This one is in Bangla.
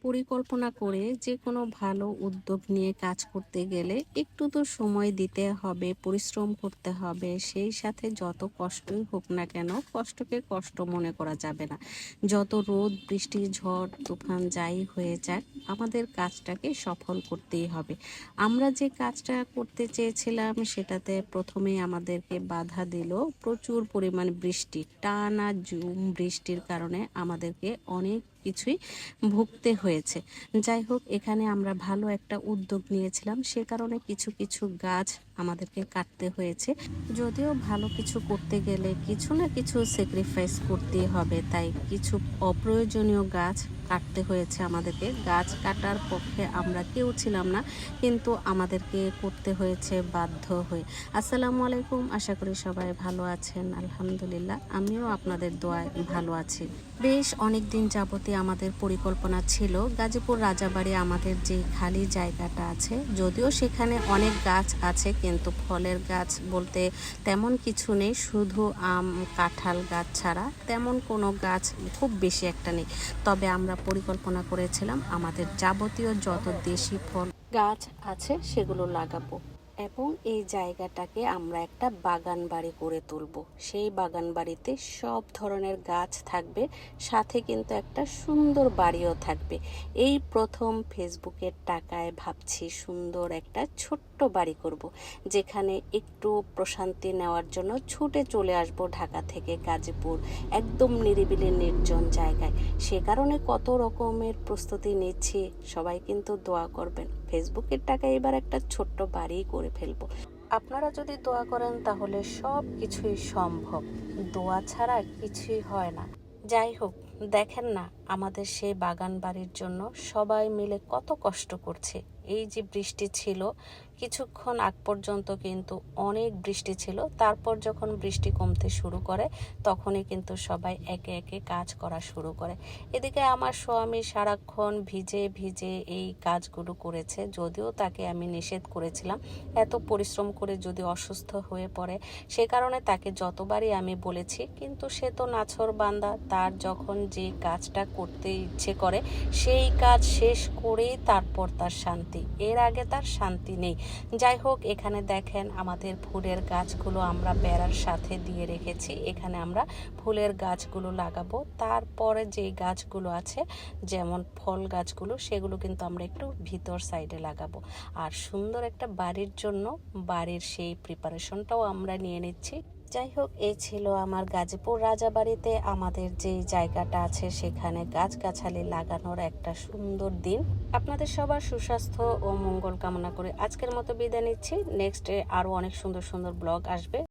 পরিকল্পনা করে যে কোনো ভালো উদ্যোগ নিয়ে কাজ করতে গেলে একটু তো সময় দিতে হবে, পরিশ্রম করতে হবে। সেই সাথে যত কষ্টই হোক না কেন, কষ্টকে কষ্ট মনে করা যাবে না। যত রোদ, বৃষ্টি, ঝড়, তুফান যাই হয়ে যাক, আমাদের কাজটাকে সফল করতেই হবে। আমরা যে কাজটা করতে চেয়েছিলাম সেটাতে প্রথমেই আমাদেরকে বাধা দিল প্রচুর পরিমাণ বৃষ্টি। টানা ঝুম বৃষ্টির কারণে আমাদেরকে অনেক কিছুই ভুগতে হয়েছে। যাই হোক, এখানে আমরা ভালো একটা উদ্যোগ নিয়েছিলাম, সে কারণে কিছু কিছু গাছ আমাদেরকে কাটতে হয়েছে। যদিও ভালো কিছু করতে গেলে কিছু না কিছু স্যাক্রিফাইস করতেই হবে, তাই কিছু অপ্রয়োজনীয় গাছ কাটতে হয়েছে আমাদেরকে। গাছ কাটার পক্ষে আমরা কেউ ছিলাম না, কিন্তু আমাদেরকে করতে হয়েছে বাধ্য হয়ে। আসসালামু আলাইকুম, আশা করি সবাই ভালো আছেন। আলহামদুলিল্লাহ, আমিও আপনাদের দোয়ায় ভালো আছি। বেশ অনেক দিন যাবতই আমাদের পরিকল্পনা ছিল গাজীপুর রাজাবাড়ি আমাদের যে খালি জায়গাটা আছে, যদিও সেখানে অনেক গাছ আছে কিন্তু ফলের গাছ বলতে তেমন কিছু নেই, শুধু আম, কাঁঠাল গাছ ছাড়া তেমন কোনো গাছ খুব বেশি একটা নেই। তবে আমরা পরিকল্পনা করেছিলাম আমাদের যাবতীয় যত দেশি ফল গাছ আছে সেগুলো লাগাবো এবং এই জায়গাটাকে আমরা একটা বাগান বাড়ি করে তুলব। সেই বাগান বাড়িতে সব ধরনের গাছ থাকবে, সাথে কিন্তু একটা সুন্দর বাড়িও থাকবে। এই প্রথম ফেসবুকের টাকায় ভাবছি সুন্দর একটা ছোট্ট বাড়ি করব, যেখানে একটু প্রশান্তি নেওয়ার জন্য ছুটে চলে আসব ঢাকা থেকে গাজীপুর, একদম নিরিবিলি নির্জন জায়গায়। সে কারণে কত রকমের প্রস্তুতি নিচ্ছি, সবাই কিন্তু দোয়া করবেন। ফেসবুকের টাকা এবার একটা ছোট্ট বাড়ি করে ফেলবো। আপনারা যদি দোয়া করেন তাহলে সব কিছুই সম্ভব, দোয়া ছাড়া কিছুই হয় না। যাই হোক, দেখেন না আমাদের সেই বাগান বাড়ির জন্য সবাই মিলে কত কষ্ট করছে। এই যে বৃষ্টি ছিল, কিছুক্ষণ আগ পর্যন্ত কিন্তু অনেক বৃষ্টি ছিল, তারপর যখন বৃষ্টি কমতে শুরু করে তখনই কিন্তু সবাই একে একে কাজ করা শুরু করে। এদিকে আমার স্বামী সারাক্ষণ ভিজে ভিজে এই কাজগুলো করেছে, যদিও তাকে আমি নিষেধ করেছিলাম এত পরিশ্রম করে যদি অসুস্থ হয়ে পড়ে, সে কারণে তাকে যতবারই আমি বলেছি, কিন্তু সে তো নাছোড় বান্দা, তার যখন যে কাজটা করতে ইচ্ছে করে সেই কাজ শেষ করেই তারপর তার শান্তি, এর আগে তার শান্তি নেই। যাই হোক, এখানে দেখেন আমাদের ফুলের গাছগুলো আমরা বেড়ার সাথে দিয়ে রেখেছি, এখানে আমরা ফুলের গাছগুলো লাগাবো। তারপরে যে গাছগুলো আছে যেমন ফল গাছগুলো, সেগুলো কিন্তু আমরা একটু ভিতর সাইডে লাগাবো। আর সুন্দর একটা বাড়ির জন্য বাড়ির সেই প্রিপারেশনটাও আমরা নিয়ে নিচ্ছি। যাই হোক, এই ছিল আমার গাজীপুর রাজাবাড়িতে আমাদের যে জায়গাটা আছে সেখানে গাছগাছালি লাগানোর একটা সুন্দর দিন। আপনাদের সবার সুস্বাস্থ্য ও মঙ্গল কামনা করে আজকের মতো বিদায় নিচ্ছি। নেক্সট আরো অনেক সুন্দর সুন্দর ব্লগ আসবে।